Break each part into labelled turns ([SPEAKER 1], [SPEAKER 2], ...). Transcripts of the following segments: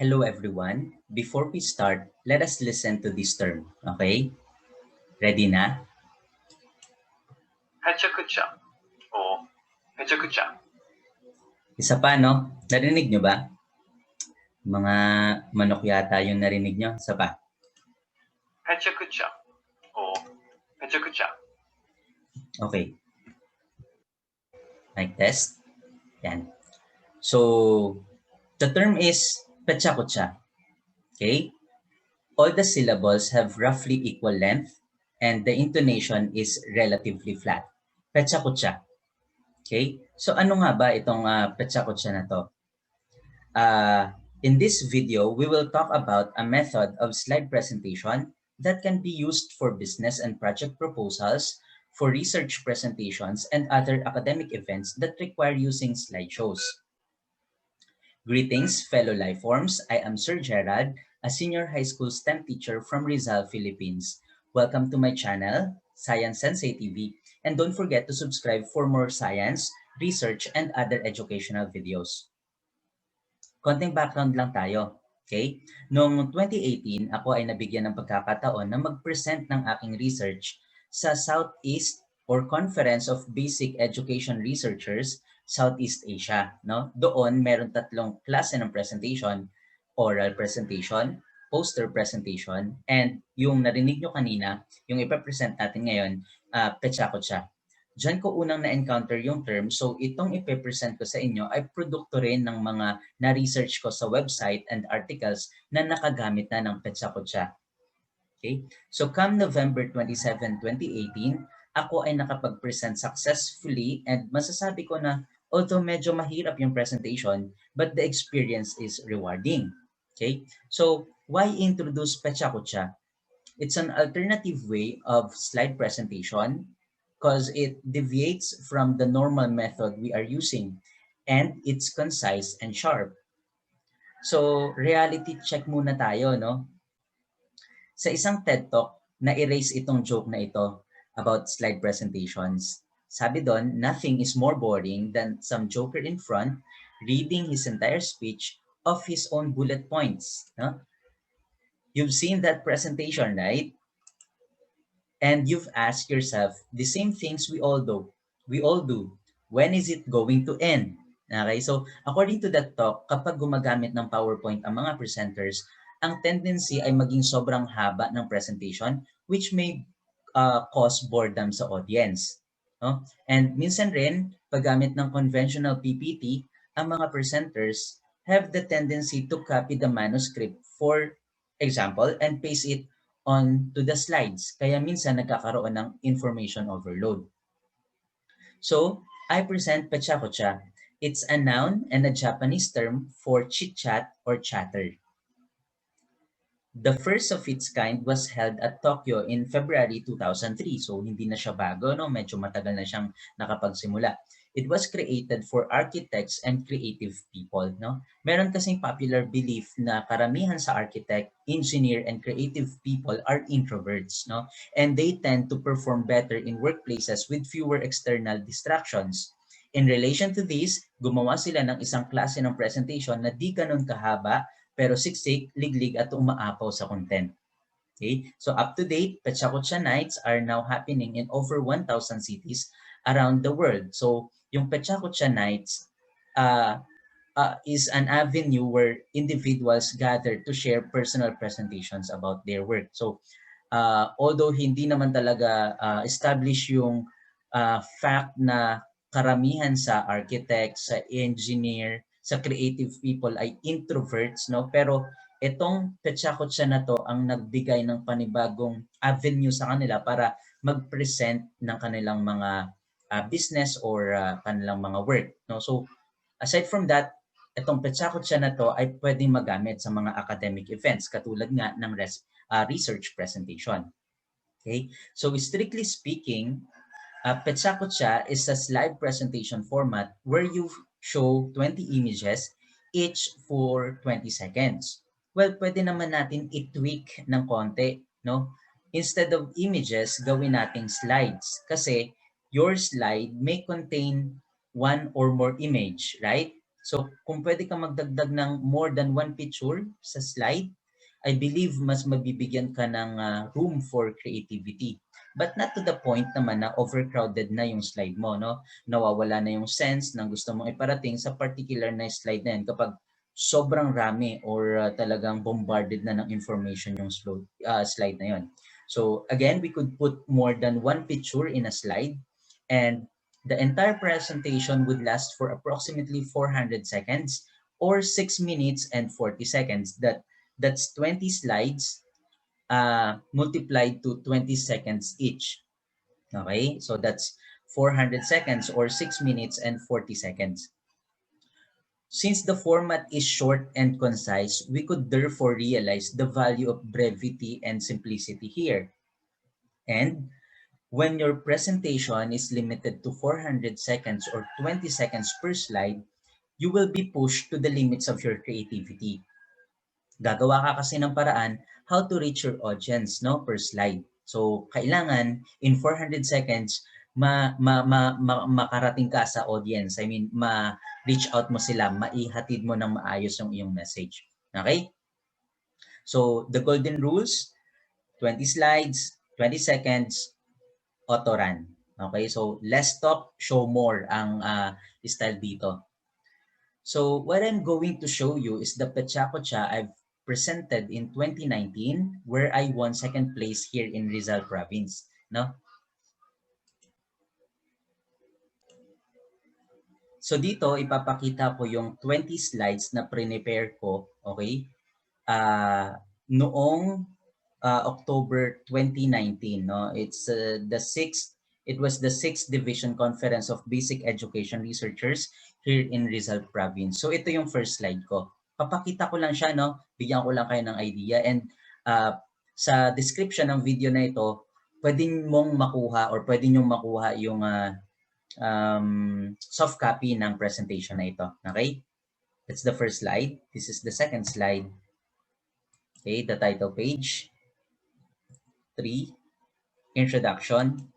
[SPEAKER 1] Hello everyone. Before we start, let us listen to this term, okay? Ready na?
[SPEAKER 2] PechaKucha or PechaKucha.
[SPEAKER 1] Isa pa, no? Narinig nyo ba? Mga manok yata yung narinig nyo. Isa pa.
[SPEAKER 2] PechaKucha or PechaKucha.
[SPEAKER 1] Okay. Mic test. Yan. So, the term is PechaKucha. Okay? All the syllables have roughly equal length and the intonation is relatively flat. PechaKucha. Okay? So, ano nga ba itong PechaKucha na to? In this video, we will talk about a method of slide presentation that can be used for business and project proposals, for research presentations, and other academic events that require using slideshows. Greetings, fellow lifeforms. I am Sir Gerald, a senior high school STEM teacher from Rizal, Philippines. Welcome to my channel, Science Sensei TV, and don't forget to subscribe for more science, research, and other educational videos. Konting background lang tayo. Okay? Noong 2018, ako ay nabigyan ng pagkakataon na mag-present ng aking research sa Southeast or Conference of Basic Education Researchers, Southeast Asia. No? Doon, meron tatlong klase ng presentation: oral presentation, poster presentation, and yung narinig nyo kanina, yung ipapresent natin ngayon, PechaKucha. Diyan ko unang na-encounter yung term, so itong ipe-present ko sa inyo ay produkto rin ng mga na-research ko sa website and articles na nakagamit na ng PechaKucha. Okay? So come November 27, 2018, ako ay nakapag-present successfully and masasabi ko na although medyo mahirap yung presentation, but the experience is rewarding. Okay? So why introduce PechaKucha? It's an alternative way of slide presentation because it deviates from the normal method we are using and it's concise and sharp. So, reality check muna tayo, no? Sa isang TED Talk, na-erase itong joke na ito about slide presentations. Sabi doon, nothing is more boring than some joker in front reading his entire speech of his own bullet points. No? You've seen that presentation, right? And you've asked yourself the same things we all do. When is it going to end? Okay, so according to that talk, kapag gumagamit ng PowerPoint ang mga presenters, ang tendency ay maging sobrang haba ng presentation which may cause boredom sa audience. No? And minsan rin, paggamit ng conventional PPT, ang mga presenters have the tendency to copy the manuscript, for example, and paste it on to the slides. Kaya minsan nagkakaroon ng information overload. So, I present PechaKucha. It's a noun and a Japanese term for chit-chat or chatter. The first of its kind was held at Tokyo in February 2003. So, hindi na siya bago, no? Medyo matagal na siyang nakapagsimula. It was created for architects and creative people, no? Meron kasing popular belief na karamihan sa architect, engineer, and creative people are introverts, no? And they tend to perform better in workplaces with fewer external distractions. In relation to this, gumawa sila ng isang klase ng presentation na di ganun kahaba, pero siksik, liglig at umaapaw sa content. Okay? So up to date, PechaKucha Nights are now happening in over 1,000 cities around the world. So yung PechaKucha Nights is an avenue where individuals gather to share personal presentations about their work. So although hindi naman talaga establish yung fact na karamihan sa architects, sa engineer, sa creative people ay introverts, no? Pero itong PechaKucha na to ang nagbigay ng panibagong avenue sa kanila para mag-present ng kanilang mga business or kanilang mga work, no? So aside from that, itong PechaKucha na to ay pwedeng magamit sa mga academic events katulad nga ng research presentation. Okay? So strictly speaking, PechaKucha is a slide presentation format where you show 20 images each for 20 seconds. Well, pwede naman natin i-tweak ng konti, no? Instead of images, gawin nating slides kasi your slide may contain one or more image, right? So kung pwede ka magdagdag ng more than one picture sa slide, I believe mas mabibigyan ka ng room for creativity. But not to the point naman na overcrowded na yung slide mo, no? Nawawala na yung sense ng gusto mong iparating sa particular na slide na yan kapag sobrang rami or talagang bombarded na ng information yung slide na yon. So again, we could put more than one picture in a slide, and the entire presentation would last for approximately 400 seconds or 6 minutes and 40 seconds. That's 20 slides multiplied to 20 seconds each. Okay, so that's 400 seconds or 6 minutes and 40 seconds. Since the format is short and concise, we could therefore realize the value of brevity and simplicity here. And when your presentation is limited to 400 seconds or 20 seconds per slide, you will be pushed to the limits of your creativity. Gagawa ka kasi ng paraan how to reach your audience, no, per slide. So kailangan in 400 seconds makarating ka sa audience. I mean, ma-reach out mo sila, maihatid mo ng maayos yung iyong message. Okay? So the golden rules, 20 slides, 20 seconds, auto run. Okay? So less talk, show more ang style dito. So what I'm going to show you is the PechaKucha I've presented in 2019, where I won second place here in Rizal Province. No? So dito, ipapakita ko yung 20 slides na prepare ko, okay? Noong October 2019, no? It was the 6th Division Conference of Basic Education Researchers here in Rizal Province. So ito yung first slide ko. Papakita ko lang siya, no? Bigyan ko lang kayo ng idea, and sa description ng video na ito, pwedeng mong makuha or pwede nyong makuha yung soft copy ng presentation na ito. Okay? That's the first slide. This is the second slide. Okay, the title page. 3, introduction.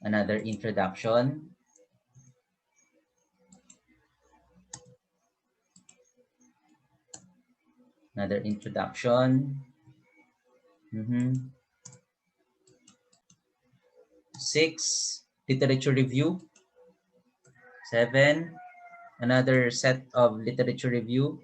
[SPEAKER 1] Another introduction. Another introduction. 6, literature review. 7, another set of literature review.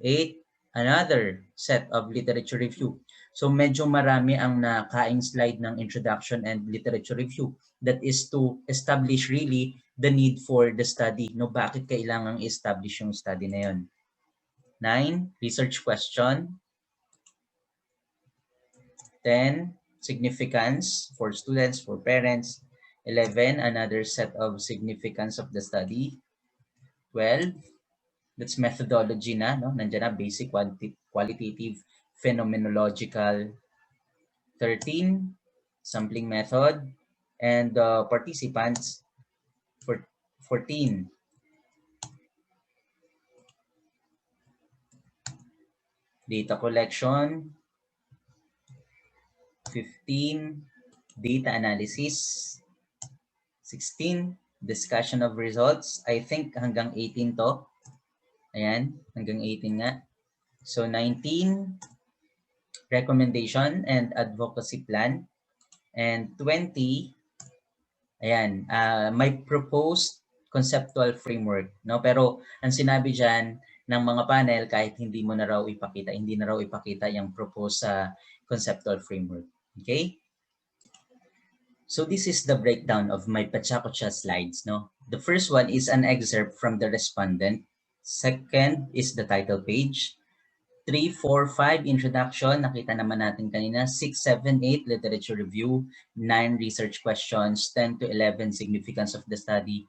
[SPEAKER 1] 8, another set of literature review. So medyo marami ang nakaing slide ng introduction and literature review. That is to establish really the need for the study. No, bakit kailangang establish yung study na yun? 9, research question. 10, significance for students, for parents. 11, another set of significance of the study. 12, that's methodology na, no? Nandiyan na, basic, qualitative, phenomenological. 13, sampling method. And participants, 14, data collection. 15, data analysis. 16, discussion of results. I think hanggang 18 to. Ayan, hanggang 18 nga. So 19, recommendation and advocacy plan. And 20, ayan, my proposed conceptual framework. No? Pero ang sinabi dyan ng mga panel, kahit hindi mo na raw ipakita, hindi na raw ipakita yung proposed conceptual framework. Okay? So this is the breakdown of my PechaKucha slides. No? The first one is an excerpt from the respondent. Second is the title page. 3, 4, 5, introduction. Nakita naman natin kanina. 6, 7, 8, literature review. 9, research questions. 10 to 11, significance of the study.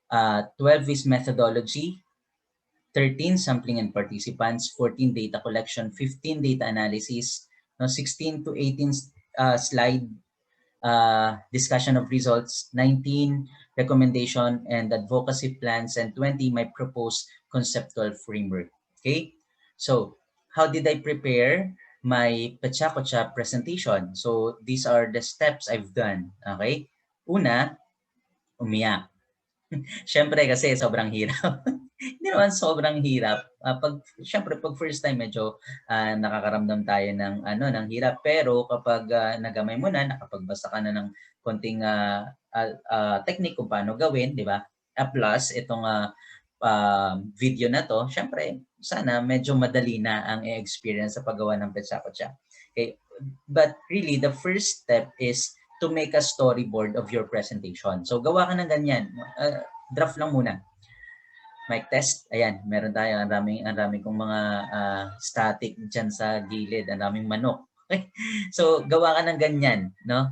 [SPEAKER 1] 12 is methodology. 13, sampling and participants. 14, data collection. 15, data analysis. No, 16 to 18, slide discussion of results. 19, recommendation and advocacy plans. And 20, my proposed conceptual framework. Okay, so how did I prepare my PechaKucha presentation? So these are the steps I've done. Okay, una, umiyak. Siyempre kasi sobrang hirap. Hindi naman sobrang hirap. Siyempre pag first time medyo nakakaramdam tayo ng ng hirap, pero kapag nagamay mo na, nakapagbasa ka na ng konting technique kung paano gawin, 'di ba? Plus itong video na 'to, siyempre sana medyo madali na ang i-experience sa paggawa ng PechaKucha. Okay? But really the first step is to make a storyboard of your presentation. So gawa ka ng ganyan. Draft lang muna. Mic test. Ayan, meron tayo. Ang daming kong mga static dyan sa gilid. Ang daming manok. Okay? So, gawa ka ng ganyan, no?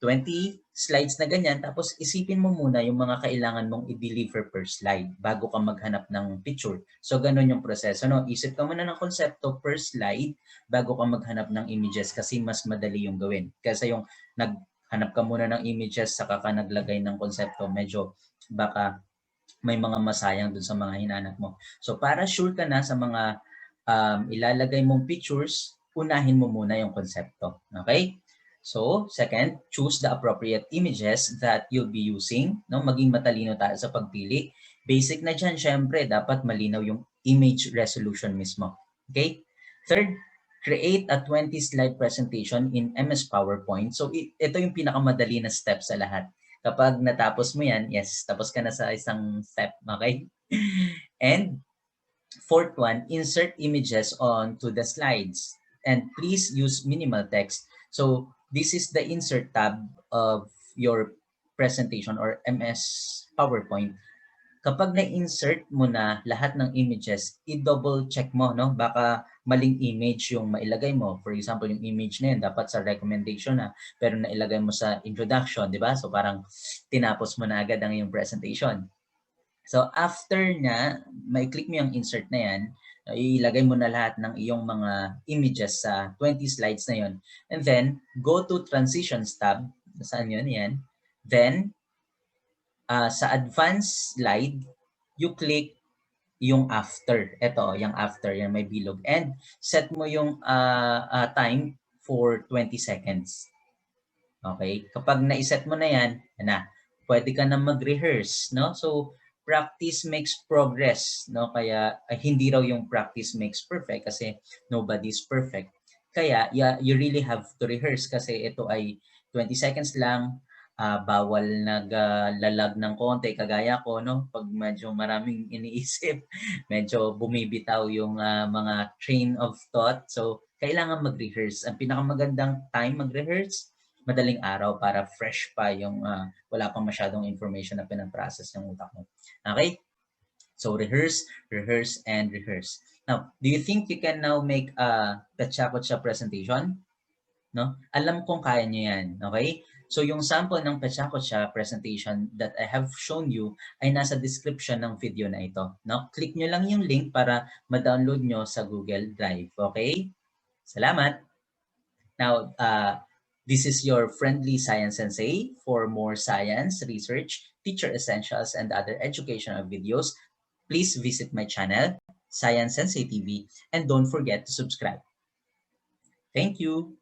[SPEAKER 1] 20 slides na ganyan, tapos isipin mo muna yung mga kailangan mong i-deliver per slide bago ka maghanap ng picture. So, ganun yung proseso, no? Isip ka muna ng konsepto per slide bago ka maghanap ng images kasi mas madali yung gawin. Kasi yung naghanap ka muna ng images saka ka naglagay ng konsepto, medyo baka may mga masayang dun sa mga hinanap mo. So para sure ka na sa mga ilalagay mong pictures, unahin mo muna yung konsepto. Okay? So, second, choose the appropriate images that you'll be using. No? Maging matalino tayo sa pagpili. Basic na dyan, syempre, dapat malinaw yung image resolution mismo. Okay? Third, create a 20-slide presentation in MS PowerPoint. So, ito yung pinakamadali na step sa lahat. Kapag natapos mo yan, yes, tapos ka na sa isang step, okay? And fourth one, insert images onto the slides. And please use minimal text. So this is the insert tab of your presentation or MS PowerPoint. Kapag na-insert mo na lahat ng images, i-double check mo, no? Baka maling image yung mailagay mo. For example, yung image na yun, dapat sa recommendation na, pero nailagay mo sa introduction, di ba? So parang tinapos mo na agad ang iyong presentation. So after na, may click mo yung insert na yan, ilagay mo na lahat ng iyong mga images sa 20 slides na yon. And then, go to Transitions tab. Saan yun? Yan. Then, sa advanced slide, you click yung after. Ito, yung after, yan may bilog. And set mo yung time for 20 seconds. Okay? Kapag na-set mo na yan, pwede ka na mag-rehearse, no? So, practice makes progress, no? Kaya hindi raw yung practice makes perfect kasi nobody's perfect. Kaya you really have to rehearse kasi ito ay 20 seconds lang, bawal naglalag ng konti kagaya ko, no? Pag medyo maraming iniisip, medyo bumibitaw yung mga train of thought. So, kailangan mag-rehearse. Ang pinakamagandang time mag-rehearse, madaling araw para fresh pa yung wala pang masyadong information na pinaprocess yung utak mo. Okay? So rehearse, rehearse, and rehearse. Now, do you think you can now make a PechaKucha presentation? No? Alam kong kaya nyo yan. Okay? So yung sample ng PechaKucha presentation that I have shown you ay nasa description ng video na ito. No? Click nyo lang yung link para ma-download nyo sa Google Drive. Okay? Salamat! Now, this is your friendly science sensei. For more science, research, teacher essentials, and other educational videos, please visit my channel, Science Sensei TV, and don't forget to subscribe. Thank you.